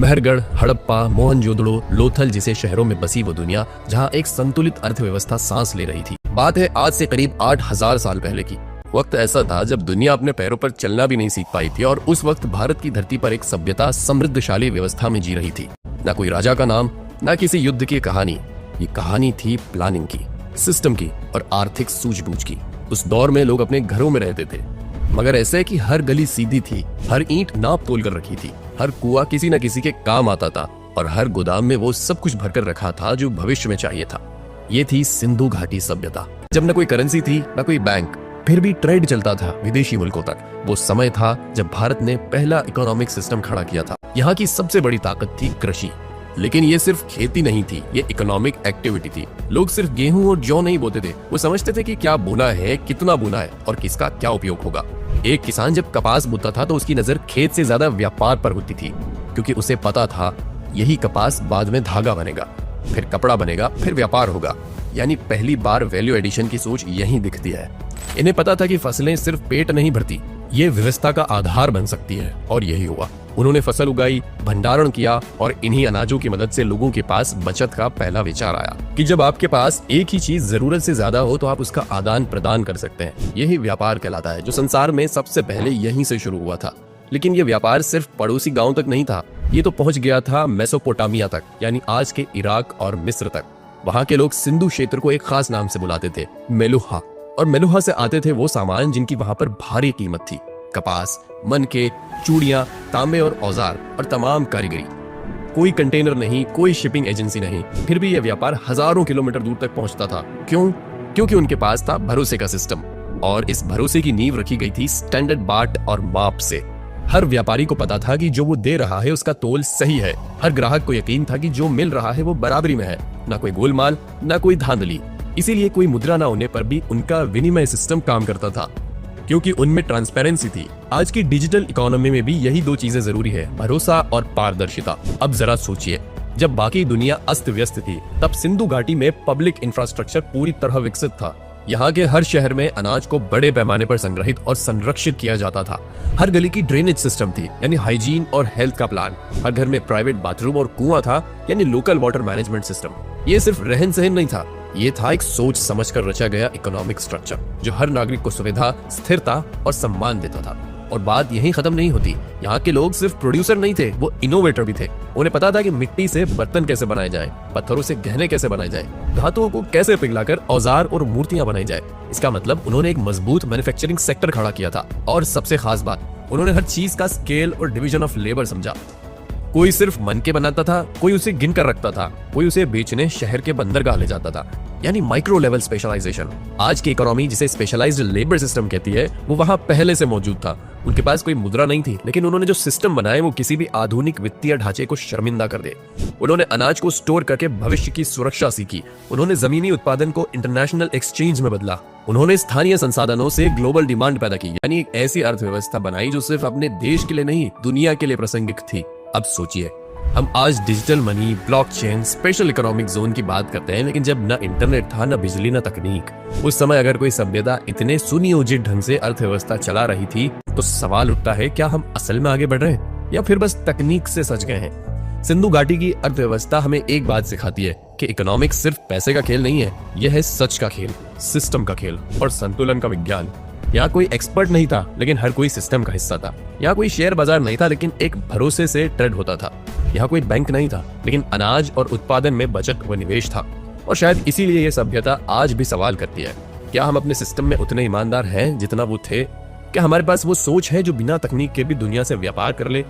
महरगढ़, हड़प्पा, मोहनजोदड़ो, लोथल जैसे शहरों में बसी वो दुनिया जहां एक संतुलित अर्थव्यवस्था सांस ले रही थी। बात है आज से करीब 8000 साल पहले की। वक्त ऐसा था जब दुनिया अपने पैरों पर चलना भी नहीं सीख पाई थी और उस वक्त भारत की धरती पर एक सभ्यता समृद्धशाली व्यवस्था में जी रही थी। न कोई राजा का नाम, न किसी युद्ध की कहानी। ये कहानी थी प्लानिंग की, सिस्टम की और आर्थिक सूझबूझ की। उस दौर में लोग अपने घरों में रहते थे, मगर ऐसे कि हर गली सीधी थी, हर ईंट नाप तोल कर रखी थी, हर कुआं किसी न किसी के काम आता था और हर गोदाम में वो सब कुछ भरकर रखा था जो भविष्य में चाहिए था। ये थी सिंधु घाटी सभ्यता। जब न कोई करेंसी थी, न कोई बैंक, फिर भी ट्रेड चलता था विदेशी मुल्कों तक। वो समय था जब भारत ने पहला इकोनॉमिक सिस्टम खड़ा किया था। यहाँ की सबसे बड़ी ताकत थी कृषि। लेकिन ये सिर्फ खेती नहीं थी, ये इकोनॉमिक एक्टिविटी थी। लोग सिर्फ गेहूं और जौ नहीं बोते थे, वो समझते थे कि क्या बोना है, कितना बोना है और किसका क्या उपयोग होगा। एक किसान जब कपास बोता था तो उसकी नजर खेत से ज्यादा व्यापार पर होती थी, क्योंकि उसे पता था यही कपास बाद में धागा बनेगा, फिर कपड़ा बनेगा, फिर व्यापार होगा। यानी पहली बार वैल्यू एडिशन की सोच यही दिखती है। इन्हें पता था कि फसलें सिर्फ पेट नहीं भरती, ये व्यवस्था का आधार बन सकती है, और यही हुआ। उन्होंने फसल उगाई, भंडारण किया और इन्हीं अनाजों की मदद से लोगों के पास बचत का पहला विचार आया कि जब आपके पास एक ही चीज जरूरत से ज्यादा हो तो आप उसका आदान प्रदान कर सकते हैं। यही व्यापार कहलाता है, जो संसार में सबसे पहले यहीं से शुरू हुआ था। लेकिन ये व्यापार सिर्फ पड़ोसी गाँव तक नहीं था, ये तो पहुंच गया था मेसोपोटामिया तक, यानी आज के इराक और मिस्र तक। वहाँ के लोग सिंधु क्षेत्र को एक खास नाम से बुलाते थे, मेलुहा। और मेलुहा से आते थे वो सामान जिनकी वहां पर भारी कीमत थी। कपास, मनके, चूड़ियां, तांबे और औजार और तमाम कारीगरी। कोई कंटेनर नहीं, कोई शिपिंग एजेंसी नहीं, फिर भी यह व्यापार हजारों किलोमीटर दूर तक पहुंचता था। क्यों? क्योंकि उनके पास था भरोसे का सिस्टम, और इस भरोसे की नींव रखी गई थी स्टैंडर्ड बाट और माप से। हर व्यापारी को पता था कि जो वो दे रहा है उसका तोल सही है। हर ग्राहक को यकीन था कि जो मिल रहा है वो बराबरी में है, ना कोई गोलमाल, ना कोई धांधली। इसीलिए कोई मुद्रा ना होने पर भी उनका विनिमय सिस्टम काम करता था, क्योंकि उनमें ट्रांसपेरेंसी थी। आज की डिजिटल इकोनॉमी में भी यही दो चीजें जरूरी है, भरोसा और पारदर्शिता। अब जरा सोचिए, जब बाकी दुनिया अस्त व्यस्त थी, तब सिंधु घाटी में पब्लिक इंफ्रास्ट्रक्चर पूरी तरह विकसित था। यहाँ के हर शहर में अनाज को बड़े पैमाने पर संग्रहित और संरक्षित किया जाता था। हर गली की ड्रेनेज सिस्टम थी, यानी हाइजीन और हेल्थ का प्लान। हर घर में प्राइवेट बाथरूम और कुआं था, यानी लोकल वाटर मैनेजमेंट सिस्टम। ये सिर्फ रहन सहन नहीं था, ये था एक सोच समझ कर रचा गया इकोनॉमिक स्ट्रक्चर, जो हर नागरिक को सुविधा, स्थिरता और सम्मान देता था। और बात यहीं खत्म नहीं होती। यहाँ के लोग सिर्फ प्रोड्यूसर नहीं थे, वो इनोवेटर भी थे। उन्हें पता था कि मिट्टी से बर्तन कैसे बनाए जाएं, पत्थरों से गहने कैसे बनाए जाएं, धातुओं को कैसे पिघलाकर औजार और मूर्तियां बनाई जाए। इसका मतलब उन्होंने एक मजबूत मैन्युफैक्चरिंग सेक्टर खड़ा किया था। और सबसे खास बात, उन्होंने हर चीज का स्केल और डिवीजन ऑफ लेबर समझा। कोई सिर्फ मनके बनाता था, कोई उसे गिन कर रखता था, कोई उसे बेचने शहर के बंदरगाह ले जाता था, यानी माइक्रो लेवल स्पेशलाइजेशन। आज की इकोनॉमी जिसे स्पेशलाइज्ड लेबर सिस्टम कहती है, वो वहां पहले से मौजूद था। उनके पास कोई मुद्रा नहीं थी, लेकिन उन्होंने जो सिस्टम बनाए वो किसी भी आधुनिक वित्तीय ढांचे को शर्मिंदा कर दे। उन्होंने अनाज को स्टोर करके भविष्य की सुरक्षा सीखी। उन्होंने जमीनी उत्पादन को इंटरनेशनल एक्सचेंज में बदला। उन्होंने स्थानीय संसाधनों से ग्लोबल डिमांड पैदा की, यानी एक ऐसी अर्थव्यवस्था बनाई जो सिर्फ अपने देश के लिए नहीं, दुनिया के लिए प्रासंगिक थी। अब सोचिए, हम आज digital money, blockchain, special economic zone की बात करते हैं, लेकिन जब न इंटरनेट था, न बिजली, न तकनीक, उस समय अगर कोई सभ्यता इतने सुनियोजित ढंग से अर्थव्यवस्था चला रही थी, तो सवाल उठता है, क्या हम असल में आगे बढ़ रहे हैं या फिर बस तकनीक से सज गए हैं? सिंधु घाटी की अर्थव्यवस्था हमें एक बात सिखाती है कि इकोनॉमिक्स सिर्फ पैसे का खेल नहीं है, यह है सच का खेल, सिस्टम का खेल और संतुलन का विज्ञान। यहाँ कोई एक्सपर्ट नहीं था, लेकिन हर कोई सिस्टम का हिस्सा था। यहाँ कोई शेयर बाजार नहीं था, लेकिन एक भरोसे से ट्रेड होता था। यहाँ कोई बैंक नहीं था, लेकिन अनाज और उत्पादन में बचत व निवेश था। और शायद इसीलिए ये सभ्यता आज भी सवाल करती है, क्या हम अपने सिस्टम में उतने ईमानदार हैं जितना वो थे? क्या हमारे पास वो सोच है जो बिना तकनीक के भी दुनिया से व्यापार कर ले?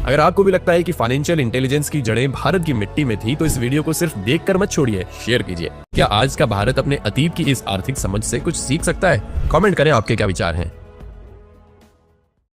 अगर आपको भी लगता है कि फाइनेंशियल इंटेलिजेंस की जड़ें भारत की मिट्टी में थी, तो इस वीडियो को सिर्फ देखकर मत छोड़िए, शेयर कीजिए। क्या आज का भारत अपने अतीत की इस आर्थिक समझ से कुछ सीख सकता है? कमेंट करें आपके क्या विचार हैं।